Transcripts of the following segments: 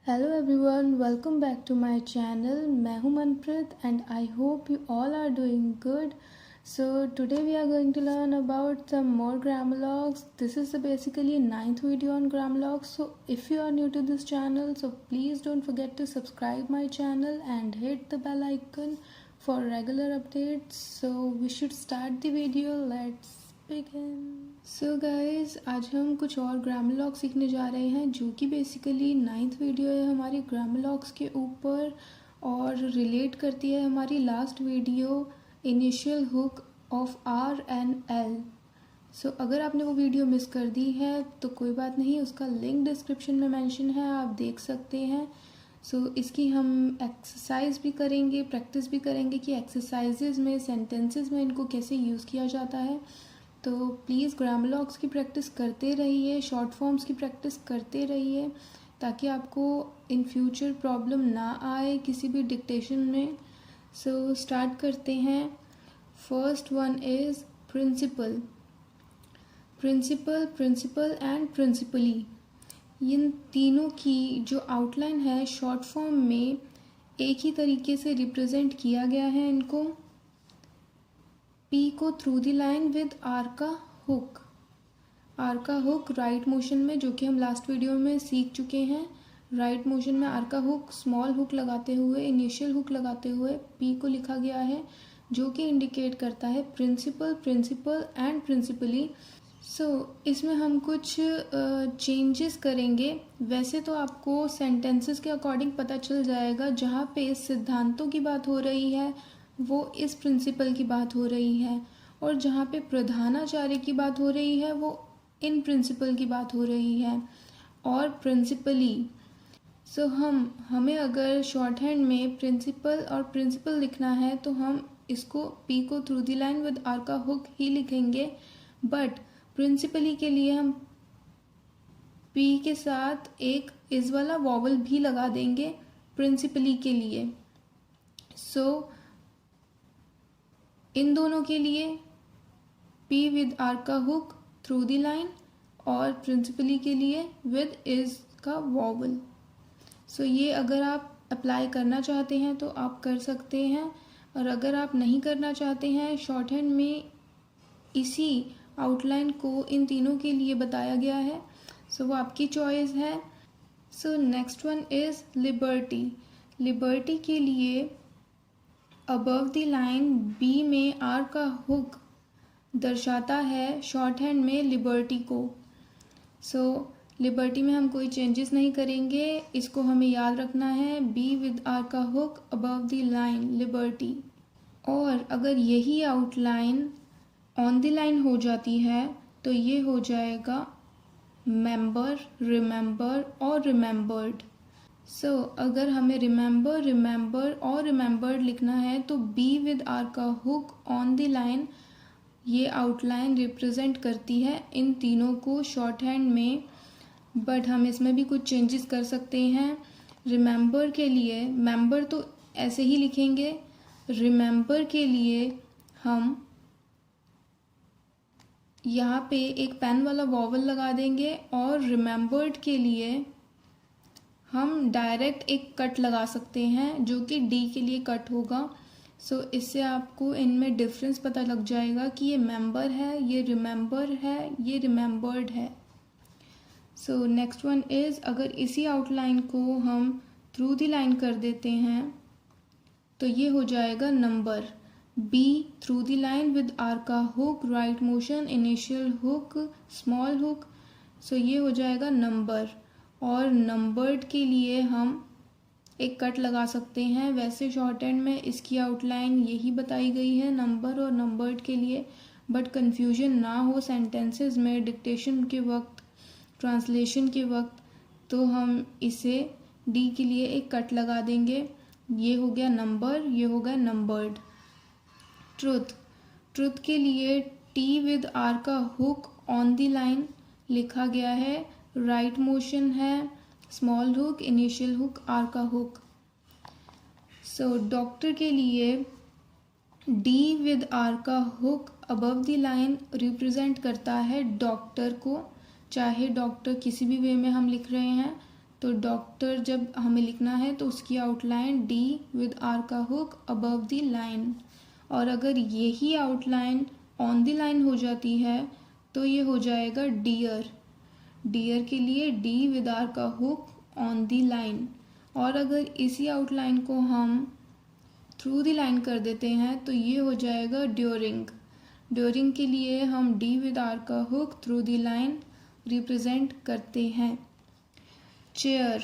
Hello everyone, welcome back to my channel. मैं हूं Manpreet and I hope you all are doing good. So today we are going to learn about some more grammar logs. This is basically a 9th video on grammar logs. So if you are new to this channel, so please don't forget to subscribe my channel and hit the bell icon for regular updates. So we should start the video. Let's begin. So guys, आज हम कुछ और grammar log सीखने जा रहे हैं जो कि बेसिकली 9th वीडियो है हमारी ग्रामर लॉग्स के ऊपर और रिलेट करती है हमारी last video initial hook of R and L. So अगर आपने वो वीडियो मिस कर दी है तो कोई बात नहीं, उसका लिंक डिस्क्रिप्शन में मेंशन है, आप देख सकते हैं। सो इसकी हम एक्सरसाइज भी करेंगे, प्रैक्टिस भी करेंगे कि एक्सरसाइजेज में सेंटेंसेस में इनको कैसे यूज़ किया जाता है। तो प्लीज़ ग्रामर लॉग्स की प्रैक्टिस करते रहिए, शॉर्ट फॉर्म्स की प्रैक्टिस करते रहिए ताकि आपको इन फ्यूचर प्रॉब्लम ना आए किसी भी डिक्टेशन में। सो स्टार्ट करते हैं। First one is principal. Principal, principal and principally, इन तीनों की जो आउटलाइन है शॉर्ट फॉर्म में एक ही तरीके से रिप्रेजेंट किया गया है इनको। P को through the line with R का हुक। आर का हुक राइट मोशन में, जो कि हम लास्ट वीडियो में सीख चुके हैं, राइट मोशन में आर का हुक स्मॉल हुक लगाते हुए, इनिशियल हुक लगाते हुए P को लिखा गया है जो कि इंडिकेट करता है प्रिंसिपल, प्रिंसिपल एंड प्रिंसिपली। सो इसमें हम कुछ चेंजेस करेंगे। वैसे तो आपको सेंटेंसेस के अकॉर्डिंग पता चल जाएगा, जहाँ पे सिद्धांतों की बात हो रही है वो इस प्रिंसिपल की बात हो रही है, और जहाँ पे प्रधानाचार्य की बात हो रही है वो इन प्रिंसिपल की बात हो रही है, और प्रिंसिपली। सो हमें अगर शॉर्ट हैंड में प्रिंसिपल और प्रिंसिपल लिखना है तो हम इसको P को through the line with R का हुक ही लिखेंगे, बट प्रिंसिपली के लिए हम P के साथ एक इस वाला वॉवल भी लगा देंगे प्रिंसिपली के लिए। सो इन दोनों के लिए P विद आर का हुक थ्रू द लाइन और प्रिंसिपली के लिए विद इज का वॉवल। सो ये अगर आप अप्लाई करना चाहते हैं तो आप कर सकते हैं, और अगर आप नहीं करना चाहते हैं, शॉर्ट हैंड में इसी आउटलाइन को इन तीनों के लिए बताया गया है, सो वो आपकी चॉइस है। सो next one is liberty. Liberty के लिए अबव द लाइन बी में आर का हुक दर्शाता है शॉर्ट हैंड में लिबर्टी को। सो लिबर्टी में हम कोई चेंजेस नहीं करेंगे, इसको हमें याद रखना है, बी विद आर का hook above the line liberty. और अगर यही आउटलाइन ऑन द लाइन हो जाती है तो ये हो जाएगा मेंबर, रिमेंबर और रिमेंबर्ड। सो अगर हमें रिमेंबर, रिमेंबर और रिमेंबर्ड लिखना है तो बी विद आर का हुक ऑन द लाइन, ये आउटलाइन रिप्रेजेंट करती है इन तीनों को शॉर्ट हैंड में, बट हम इसमें भी कुछ चेंजेस कर सकते हैं। रिमेंबर के लिए मेंबर तो ऐसे ही लिखेंगे, रिमेंबर के लिए हम यहाँ पे एक पेन वाला वॉवल लगा देंगे, और रिमेंबर्ड के लिए हम डायरेक्ट एक कट लगा सकते हैं जो कि डी के लिए कट होगा। सो इससे आपको इनमें डिफरेंस पता लग जाएगा कि ये मेंबर है, ये रिमेंबर है, ये रिमेंबर्ड है। सो नेक्स्ट वन इज़, अगर इसी आउटलाइन को हम थ्रू द लाइन कर देते हैं तो ये हो जाएगा नंबर। B through the line with R का hook right motion, initial hook, small hook, so ये हो जाएगा नंबर। और नंबर्ड के लिए हम एक कट लगा सकते हैं। वैसे शॉर्ट हैंड में इसकी आउटलाइन यही बताई गई है नंबर और नंबर्ड के लिए, बट कन्फ्यूजन ना हो सेंटेंसेस में डिक्टेशन के वक्त, ट्रांसलेशन के वक्त, तो हम इसे डी के लिए एक कट लगा देंगे। ये हो गया नंबर, ये हो गया नंबर्ड। ट्रुथ। ट्रुथ के लिए टी विद आर का हुक ऑन द लाइन लिखा गया है, राइट मोशन है, small hook, initial hook, R का हुक। सो डॉक्टर के लिए डी विद आर का hook above the line represent करता है डॉक्टर को, चाहे डॉक्टर किसी भी वे में हम लिख रहे हैं तो डॉक्टर जब हमें लिखना है तो उसकी आउटलाइन डी विद आर का हुक अबव द लाइन, और अगर यही आउटलाइन ऑन द लाइन हो जाती है तो ये हो जाएगा डियर। डियर के लिए डी विद आर का हुक ऑन द लाइन, और अगर इसी आउटलाइन को हम थ्रू द लाइन कर देते हैं तो ये हो जाएगा ड्यूरिंग। ड्यूरिंग के लिए हम डी विद आर का hook through the line represent करते हैं। चेयर,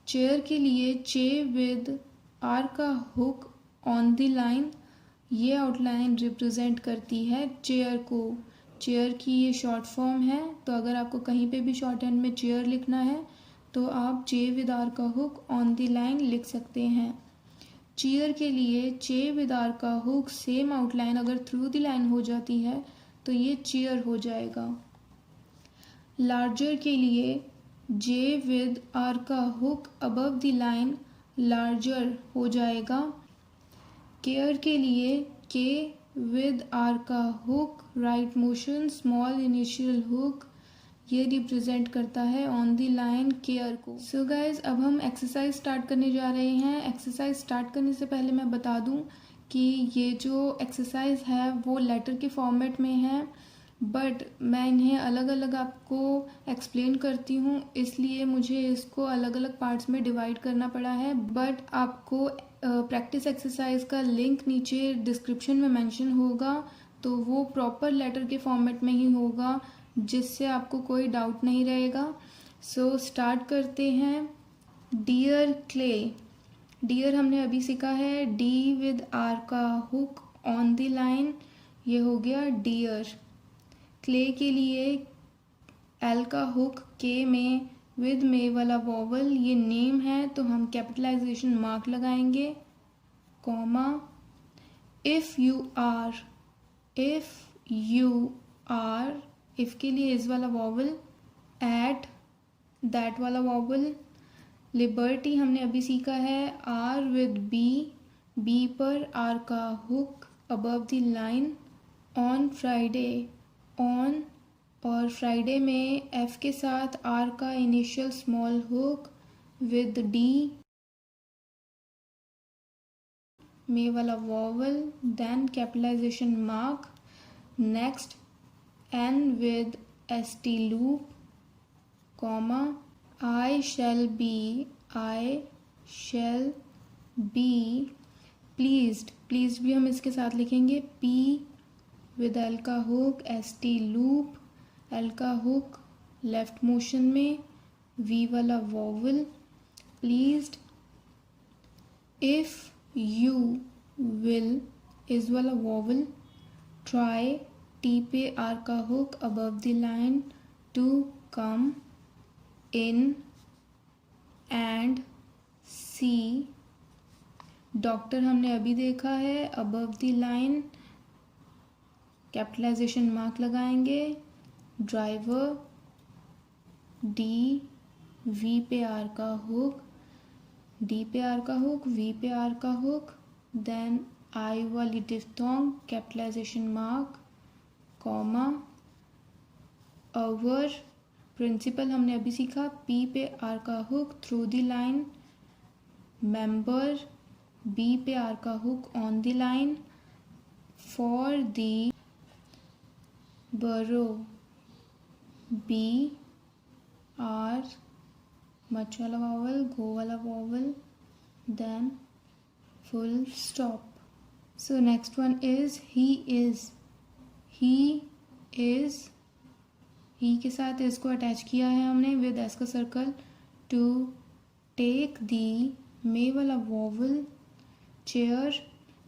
चेयर के लिए चे विद आर का हुक ऑन द लाइन, ये आउटलाइन रिप्रेजेंट करती है चेयर को। चेयर की ये शॉर्ट फॉर्म है, तो अगर आपको कहीं पे भी शॉर्ट हैंड में चेयर लिखना है तो आप चे विद आर का हुक ऑन द लाइन लिख सकते हैं। चेयर के लिए चे विद आर का हुक सेम आउटलाइन अगर थ्रू द लाइन हो जाती है तो ये चेयर हो जाएगा। लार्जर के लिए जे विद आर का hook above the line larger हो जाएगा। केयर के लिए के विद आर का hook right motion small initial hook, ये रिप्रेजेंट करता है ऑन द लाइन केयर को। सो गाइज, अब हम एक्सरसाइज स्टार्ट करने जा रहे हैं। एक्सरसाइज स्टार्ट करने से पहले मैं बता दूं कि ये जो एक्सरसाइज है वो लेटर के फॉर्मेट में है, बट मैं इन्हें अलग अलग आपको एक्सप्लेन करती हूँ, इसलिए मुझे इसको अलग अलग पार्ट्स में डिवाइड करना पड़ा है। बट आपको प्रैक्टिस एक्सरसाइज का लिंक नीचे डिस्क्रिप्शन में मेंशन होगा, तो वो प्रॉपर लेटर के फॉर्मेट में ही होगा, जिससे आपको कोई डाउट नहीं रहेगा। सो स्टार्ट करते हैं। डियर क्ले, डियर हमने अभी सीखा है डी विद आर का हुक ऑन द लाइन, ये हो गया डियर। क्ले के लिए एल का हुक के में विद में वाला वॉवल, ये नेम है तो हम कैपिटलाइजेशन मार्क लगाएंगे, comma. If you are, if you are, if के लिए इस वाला वॉवल, एट दैट वाला वॉवल। लिबर्टी हमने अभी सीखा है आर विद बी, बी पर आर का hook above the line. On Friday, on और फ्राइडे में एफ के साथ आर का initial small hook with D में वाला vowel, then capitalisation mark. Next N with S T loop, comma. I shall be, I shall be pleased, pleased भी हम इसके साथ लिखेंगे पी विद एल का hook S T loop, L का hook left motion में, वी वाला vowel, pleased. If you will इस वाला वॉवल, ट्राई टी पे आर का hook above the line, to come in and see. Doctor हमने अभी देखा है above the line, capitalisation mark लगाएंगे। ड्राइवर डी वी पे आर का हुक, डी पे आर का हुक, वी पे आर का हुक, देन आई वाली diphthong, capitalization mark, comma. Our principal हमने अभी सीखा पी पे आर का hook through the line. Member B पे आर का hook on the line. For the borough B R much वाला वॉवल, गो वाला vowel, then full stop. So next one is he is, he is, he के साथ इसको attach किया है हमने विद एस का सर्कल। टू टेक दी मे वाला वॉवल। चेयर,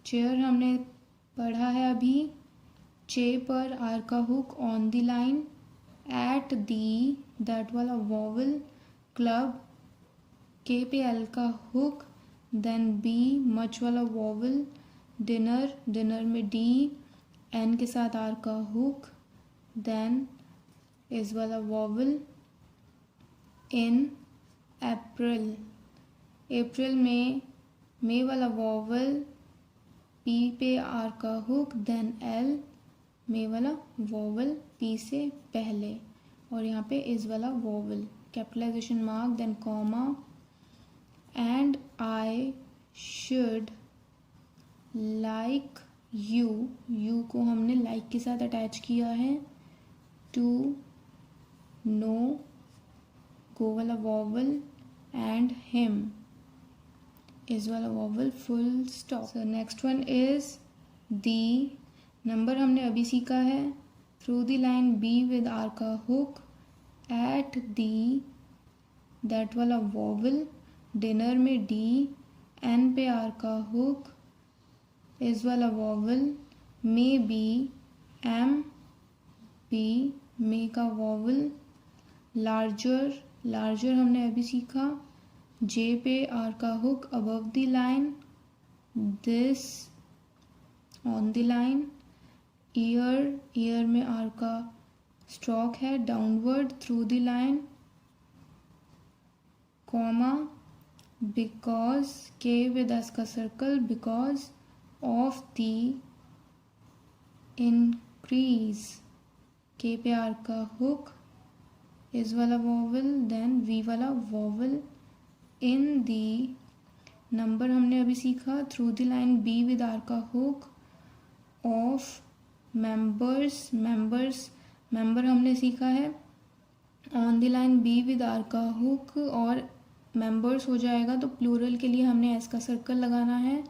चेयर हमने पढ़ा है अभी, चे पर आर का hook on the line. At the that वाला वॉवल। क्लब, के पे एल का हुक, देन बी मच वाला वॉवल। डिनर, डिनर में डी, एन के साथ आर का हुक, देन इस वाला वॉवल। इन अप्रैल, अप्रैल में मे वाला वॉवल, पी पे आर का हुक, देन एल, मे वाला वॉवल पी से पहले, और यहाँ पे इस वाला vowel, capitalization mark, then comma, and I should like you, you को हमने like के साथ अटैच किया है, to know, go वाला vowel, and him is वाला vowel, full stop. So next one is the, number हमने अभी सीखा है, through the line B with R का hook, at the, that वाला vowel, dinner में D, N पे R का hook, is वाला vowel, may be M, B, may का vowel, larger, larger हमने अभी सीखा, J पे R का hook, above the line, this, on the line, ear, ear में R का स्ट्रोक है, downward through the line, comma, because, K with S का circle, because of the increase, K पे आर का हुक, इज वाला vowel, then V वाला vowel, in the, number हमने अभी सीखा, through the line B with R का hook, of members, members, member हमने सीखा है, on the line B with R का हुक, और मेंबर्स हो जाएगा तो प्लूरल के लिए हमने एस का सर्कल लगाना है,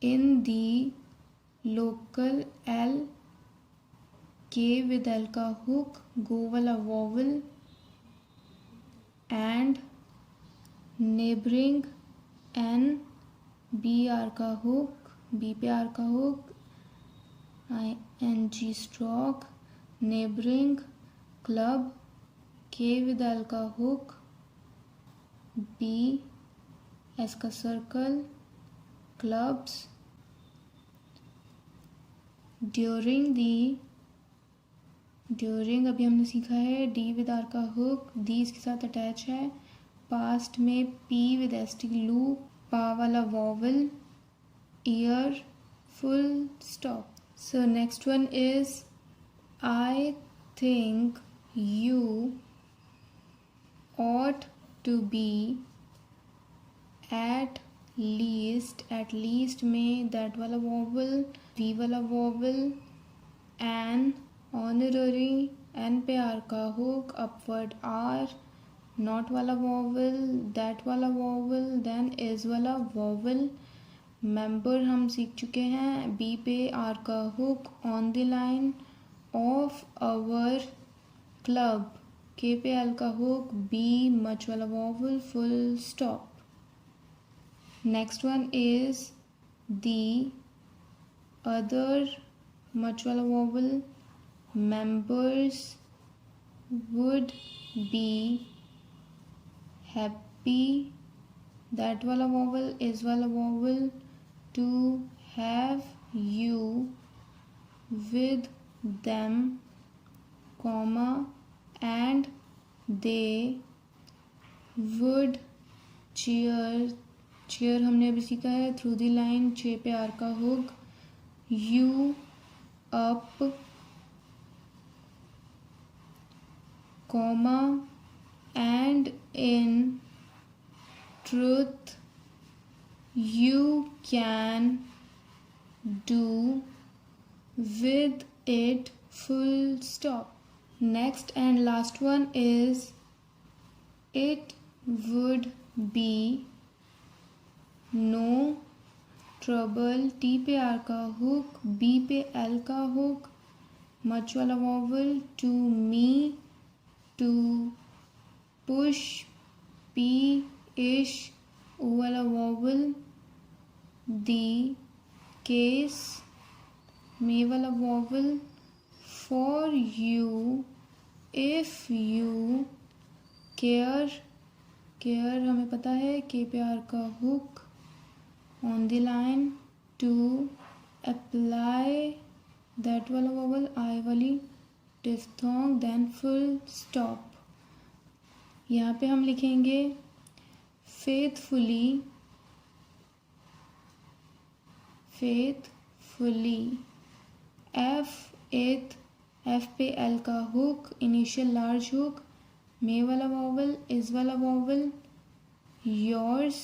in the local L, K with L का हुक, गो वाला vowel, and neighbouring N, B R का हुक, बी पे आर का hook, ING stroke, neighbouring, club, K with L का हुक, बी एस का circle, clubs, during the, during अभी हमने सीखा है, डी विद आर का हुक, दी इसके साथ अटैच है, पास्ट में पी विद एस टी लू, पा वाला vowel, year, full stop. So next one is, I think you ought to be at least में that वाला vowel, V वाला vowel, an honorary, N पे R का hook, upward R, not वाला vowel, that वाला vowel, then is वाला vowel, member हम सीख चुके हैं, बी पे आर का hook, on the line, of our club, K पे एल का हुक, बी मच वाला vowel, full stop. Next one is the other, much वाला vowel, members would be happy, that वाला वॉवल, इज वाला vowel, to have you with them, comma, and they would cheer, cheer हमने अभी सीखा है, through the line, चे पे R का hook, you up, comma, and in truth you can do with it, full stop. Next and last one is, it would be no trouble, T पे R का hook, B पे L का hook, much वाला vowel, to me, to push, P इश, ओ वाला vowel, the case, मे वाला vowel, for you, if you care, care हमें पता है, के पे आर का hook, on the line, to apply, that वाला वॉवल, आई वाली डिफ्थोंग, then full stop. यहाँ पे हम लिखेंगे faithfully, faithfully, F, एथ, F पे L का hook, initial large hook, may वाला वॉवल, इज वाला vowel, yours,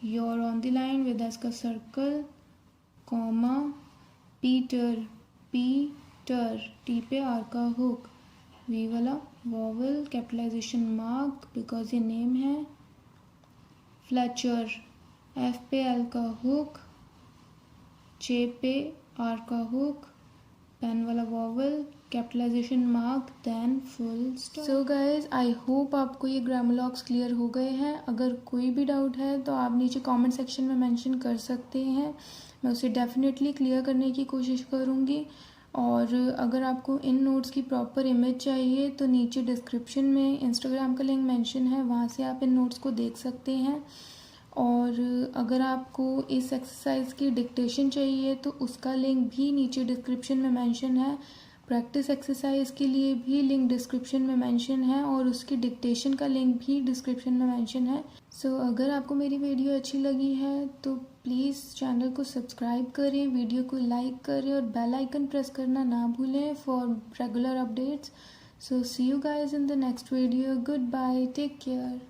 your on the line with S का circle, comma, Peter, Peter, T पे आर का हुक, वी वाला वॉवल, कैपिटलाइजेशन मार्क बिकॉज ये नेम है, फ्लेचर, एफ पे एल का हुक, जे पे आर का हुक, पेन वाला vowel, capitalization mark, then full stop. So guys, I hope आपको ये ग्रामर लॉक्स क्लियर हो गए हैं। अगर कोई भी डाउट है तो आप नीचे कमेंट सेक्शन में मेंशन कर सकते हैं, मैं उसे डेफिनेटली क्लियर करने की कोशिश करूँगी। और अगर आपको इन नोट्स की प्रॉपर इमेज चाहिए तो नीचे डिस्क्रिप्शन में इंस्टाग्राम का लिंक मेंशन है, वहाँ से आप इन नोट्स को देख सकते हैं। और अगर आपको इस एक्सरसाइज की डिक्टेशन चाहिए तो उसका लिंक भी नीचे डिस्क्रिप्शन में मेंशन है। प्रैक्टिस एक्सरसाइज के लिए भी लिंक डिस्क्रिप्शन में मेंशन है और उसकी डिक्टेशन का लिंक भी डिस्क्रिप्शन में मेंशन है। सो अगर आपको मेरी वीडियो अच्छी लगी है तो प्लीज़ चैनल को सब्सक्राइब करें, वीडियो को लाइक करें और बेल आइकन प्रेस करना ना भूलें for regular updates. So see you guys in the next video. Goodbye, take care.